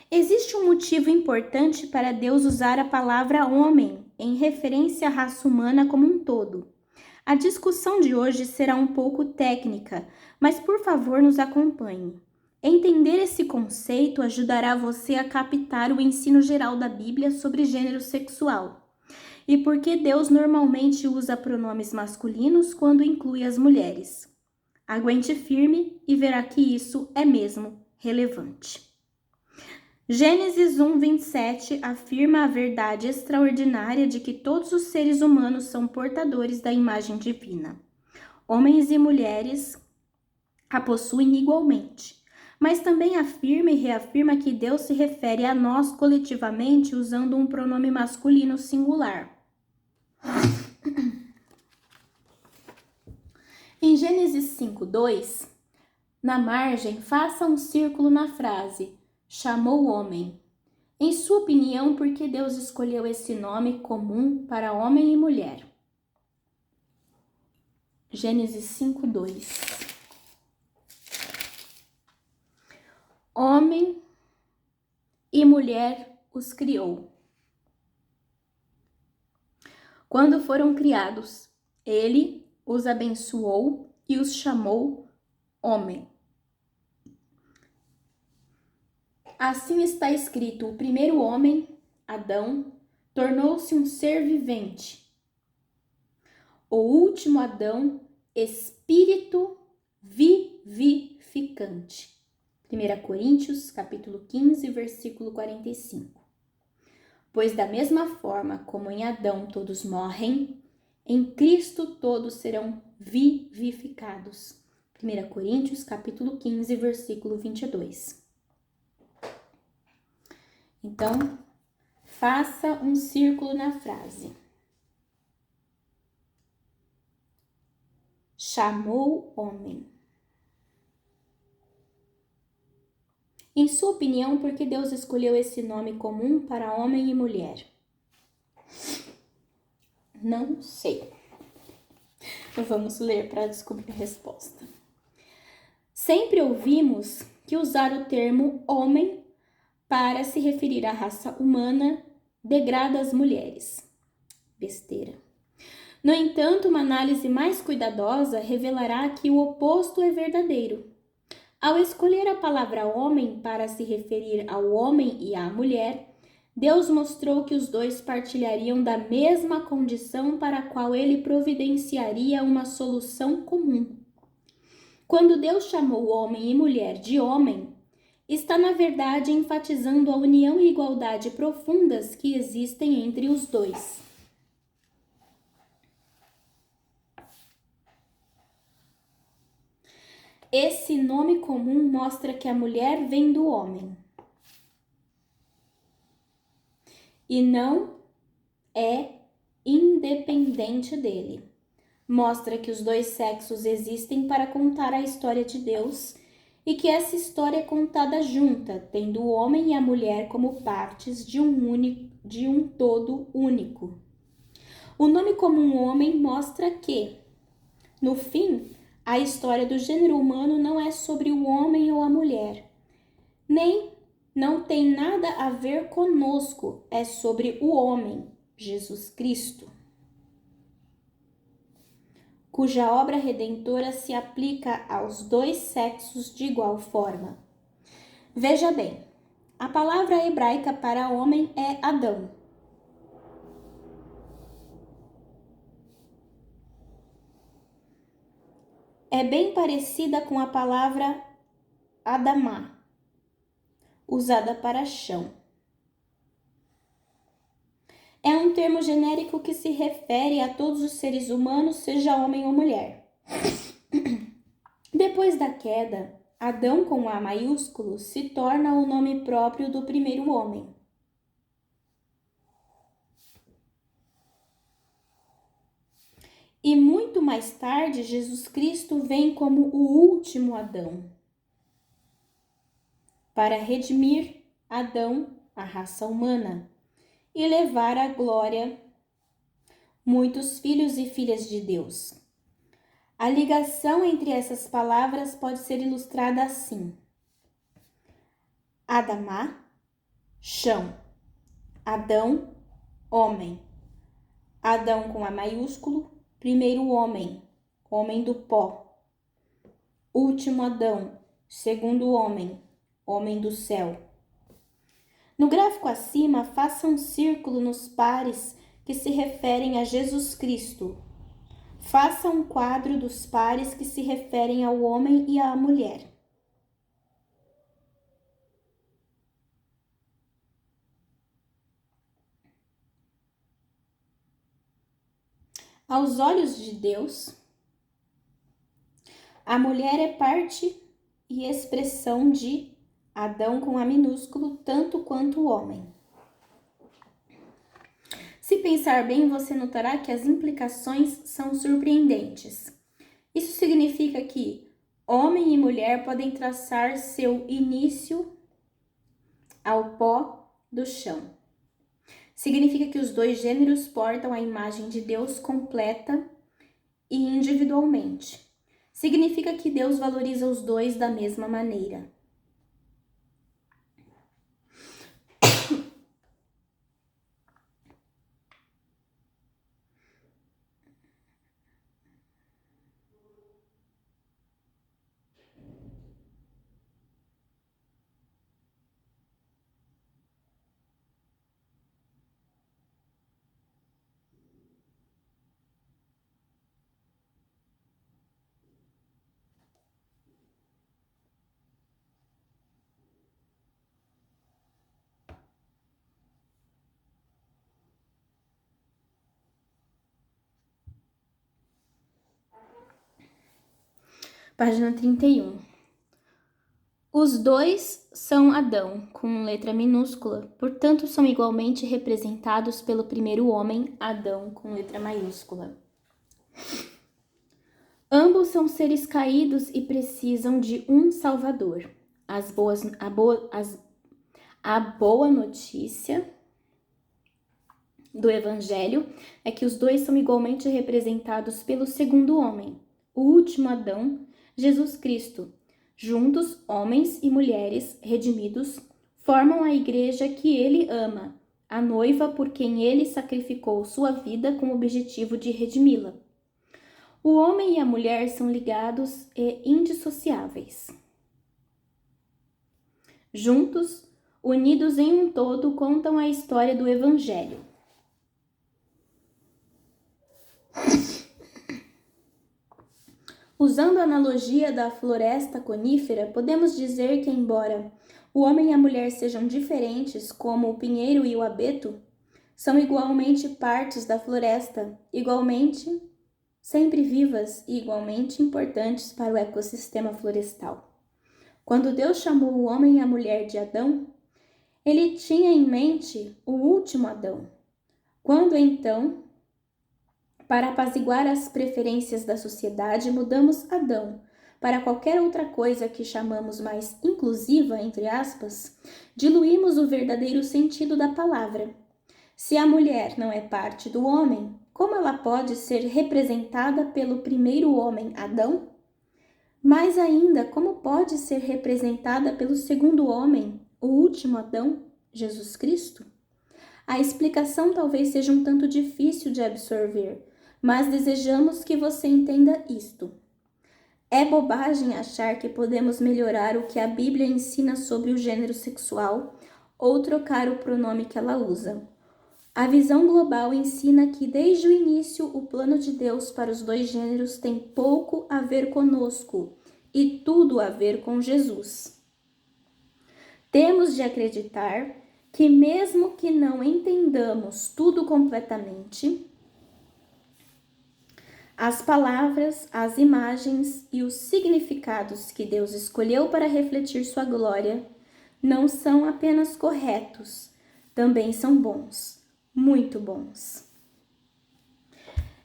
Existe um motivo importante para Deus usar a palavra homem em referência à raça humana como um todo. A discussão de hoje será um pouco técnica, mas por favor nos acompanhe. Entender esse conceito ajudará você a captar o ensino geral da Bíblia sobre gênero sexual e por que Deus normalmente usa pronomes masculinos quando inclui as mulheres. Aguente firme e verá que isso é mesmo relevante. Gênesis 1:27 afirma a verdade extraordinária de que todos os seres humanos são portadores da imagem divina. Homens e mulheres a possuem igualmente, mas também afirma e reafirma que Deus se refere a nós coletivamente usando um pronome masculino singular. Em Gênesis 5:2, na margem, faça um círculo na frase chamou o homem. Em sua opinião, por que Deus escolheu esse nome comum para homem e mulher? Gênesis 5:2. Homem e mulher os criou. Quando foram criados, ele os abençoou e os chamou homem. Assim está escrito: o primeiro homem, Adão, tornou-se um ser vivente. O último Adão, espírito vivificante. 1 Coríntios, capítulo 15, versículo 45. Pois da mesma forma como em Adão todos morrem, em Cristo todos serão vivificados. 1 Coríntios, capítulo 15, versículo 22. Então, faça um círculo na frase. Chamou homem. Em sua opinião, por que Deus escolheu esse nome comum para homem e mulher? Não sei. Vamos ler para descobrir a resposta. Sempre ouvimos que usar o termo homem para se referir à raça humana degrada as mulheres. Besteira. No entanto, uma análise mais cuidadosa revelará que o oposto é verdadeiro. Ao escolher a palavra homem para se referir ao homem e à mulher, Deus mostrou que os dois partilhariam da mesma condição para a qual ele providenciaria uma solução comum. Quando Deus chamou homem e mulher de homem, está na verdade enfatizando a união e igualdade profundas que existem entre os dois. Esse nome comum mostra que a mulher vem do homem e não é independente dele. Mostra que os dois sexos existem para contar a história de Deus e que essa história é contada junta, tendo o homem e a mulher como partes de um todo único. O nome comum homem mostra que, no fim, a história do gênero humano não é sobre o homem ou a mulher, nem não tem nada a ver conosco, é sobre o homem, Jesus Cristo, cuja obra redentora se aplica aos dois sexos de igual forma. Veja bem, a palavra hebraica para homem é Adão. É bem parecida com a palavra Adamá, usada para chão. É um termo genérico que se refere a todos os seres humanos, seja homem ou mulher. Depois da queda, Adão com A maiúsculo se torna o nome próprio do primeiro homem. E muito mais tarde, Jesus Cristo vem como o último Adão, para redimir Adão, a raça humana, e levar à glória muitos filhos e filhas de Deus. A ligação entre essas palavras pode ser ilustrada assim: Adamá, chão; Adão, homem; Adão com A maiúsculo, primeiro homem, homem do pó; último Adão, segundo homem, homem do céu. No gráfico acima, faça um círculo nos pares que se referem a Jesus Cristo. Faça um quadro dos pares que se referem ao homem e à mulher. Aos olhos de Deus, a mulher é parte e expressão de Adão com A minúsculo, tanto quanto o homem. Se pensar bem, você notará que as implicações são surpreendentes. Isso significa que homem e mulher podem traçar seu início ao pó do chão. Significa que os dois gêneros portam a imagem de Deus completa e individualmente. Significa que Deus valoriza os dois da mesma maneira. Página 31. Os dois são Adão, com letra minúscula, portanto são igualmente representados pelo primeiro homem, Adão, com letra maiúscula. Ambos são seres caídos e precisam de um Salvador. A boa notícia do Evangelho é que os dois são igualmente representados pelo segundo homem, o último Adão, Jesus Cristo. Juntos, homens e mulheres redimidos formam a igreja que ele ama, a noiva por quem ele sacrificou sua vida com o objetivo de redimi-la. O homem e a mulher são ligados e indissociáveis. Juntos, unidos em um todo, contam a história do Evangelho. Usando a analogia da floresta conífera, podemos dizer que, embora o homem e a mulher sejam diferentes, como o pinheiro e o abeto, são igualmente partes da floresta, igualmente sempre vivas e igualmente importantes para o ecossistema florestal. Quando Deus chamou o homem e a mulher de Adão, ele tinha em mente o último Adão. Quando então, para apaziguar as preferências da sociedade, mudamos Adão para qualquer outra coisa que chamamos mais inclusiva, entre aspas, diluímos o verdadeiro sentido da palavra. Se a mulher não é parte do homem, como ela pode ser representada pelo primeiro homem, Adão? Mais ainda, como pode ser representada pelo segundo homem, o último Adão, Jesus Cristo? A explicação talvez seja um tanto difícil de absorver, mas desejamos que você entenda isto. É bobagem achar que podemos melhorar o que a Bíblia ensina sobre o gênero sexual ou trocar o pronome que ela usa. A visão global ensina que desde o início o plano de Deus para os dois gêneros tem pouco a ver conosco e tudo a ver com Jesus. Temos de acreditar que mesmo que não entendamos tudo completamente, as palavras, as imagens e os significados que Deus escolheu para refletir sua glória não são apenas corretos, também são bons, muito bons.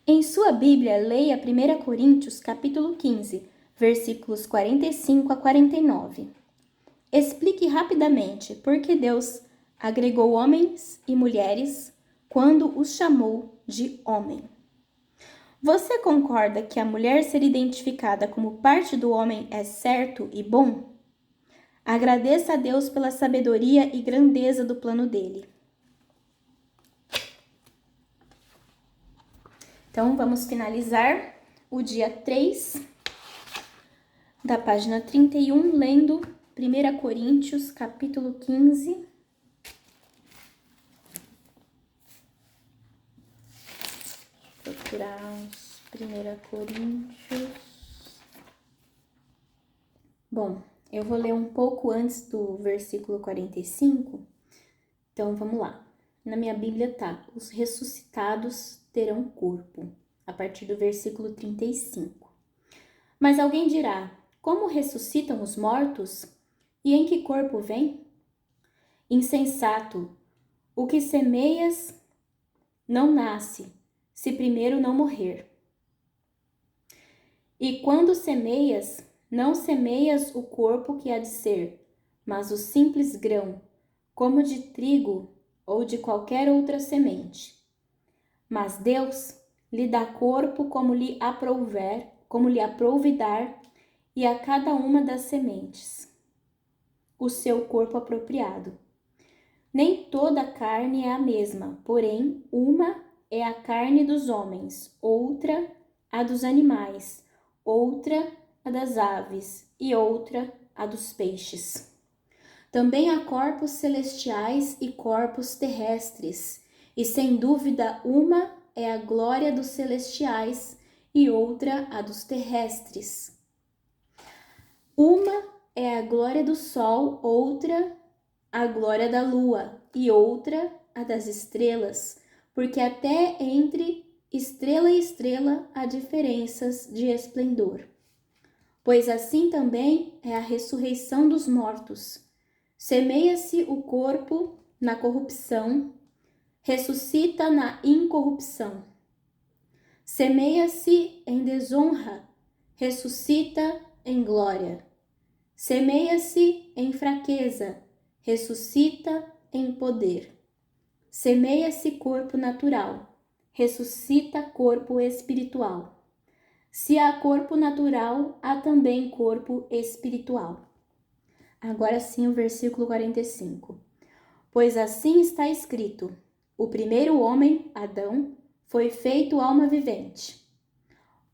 Em sua Bíblia, leia 1 Coríntios capítulo 15, versículos 45 a 49. Explique rapidamente por que Deus agregou homens e mulheres quando os chamou de homem. Você concorda que a mulher ser identificada como parte do homem é certo e bom? Agradeça a Deus pela sabedoria e grandeza do plano dele. Então, vamos finalizar o dia 3 da página 31, lendo 1 Coríntios, capítulo 15. Vou procurar os 1 Coríntios. Bom, eu vou ler um pouco antes do versículo 45. Então, vamos lá. Na minha Bíblia tá: os ressuscitados terão corpo, a partir do versículo 35. Mas alguém dirá: como ressuscitam os mortos? E em que corpo vem? Insensato, o que semeias não nasce, se primeiro não morrer. E quando semeias, não semeias o corpo que há de ser, mas o simples grão, como de trigo ou de qualquer outra semente. Mas Deus lhe dá corpo como lhe aprouver dar, e a cada uma das sementes o seu corpo apropriado. Nem toda a carne é a mesma, porém, uma é a carne dos homens, outra a dos animais, outra a das aves e outra a dos peixes. Também há corpos celestiais e corpos terrestres, e sem dúvida uma é a glória dos celestiais e outra a dos terrestres. Uma é a glória do sol, outra a glória da lua e outra a das estrelas, porque até entre estrela e estrela há diferenças de esplendor. Pois assim também é a ressurreição dos mortos. Semeia-se o corpo na corrupção, ressuscita na incorrupção. Semeia-se em desonra, ressuscita em glória. Semeia-se em fraqueza, ressuscita em poder. Semeia-se corpo natural, ressuscita corpo espiritual. Se há corpo natural, há também corpo espiritual. Agora sim o versículo 45. Pois assim está escrito: o primeiro homem, Adão, foi feito alma vivente.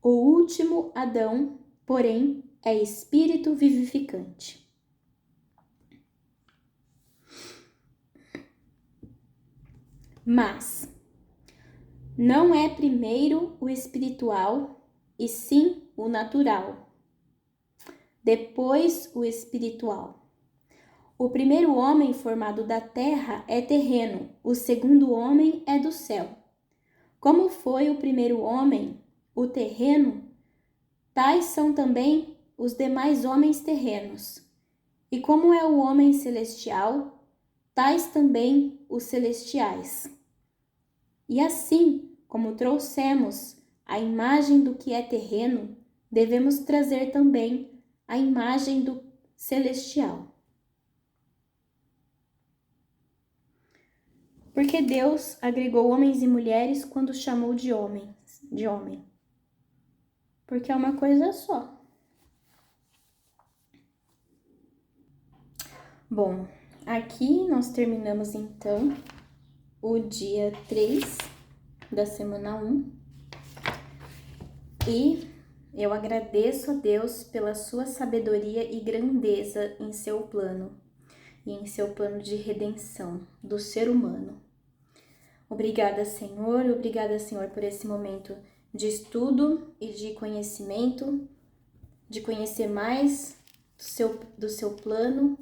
O último Adão, porém, é espírito vivificante. Mas não é primeiro o espiritual, e sim o natural. Depois o espiritual. O primeiro homem formado da terra é terreno, o segundo homem é do céu. Como foi o primeiro homem, o terreno, tais são também os demais homens terrenos. E como é o homem celestial, tais também os celestiais. E assim como trouxemos a imagem do que é terreno, devemos trazer também a imagem do celestial. Porque Deus agregou homens e mulheres quando chamou de homem. Porque é uma coisa só. Bom, aqui nós terminamos então o dia 3 da semana 1. E eu agradeço a Deus pela sua sabedoria e grandeza em seu plano e em seu plano de redenção do ser humano. Obrigada, Senhor, por esse momento de estudo e de conhecimento, de conhecer mais do seu plano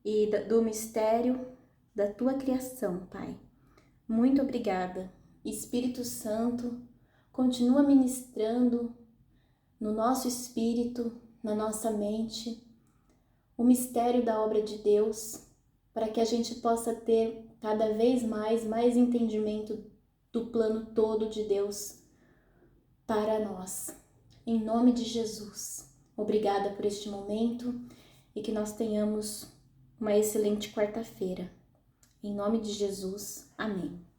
e do mistério da tua criação, Pai. Muito obrigada. Espírito Santo, continua ministrando no nosso espírito, na nossa mente, o mistério da obra de Deus, para que a gente possa ter cada vez mais entendimento do plano todo de Deus para nós. Em nome de Jesus, obrigada por este momento e que nós tenhamos uma excelente quarta-feira. Em nome de Jesus, amém.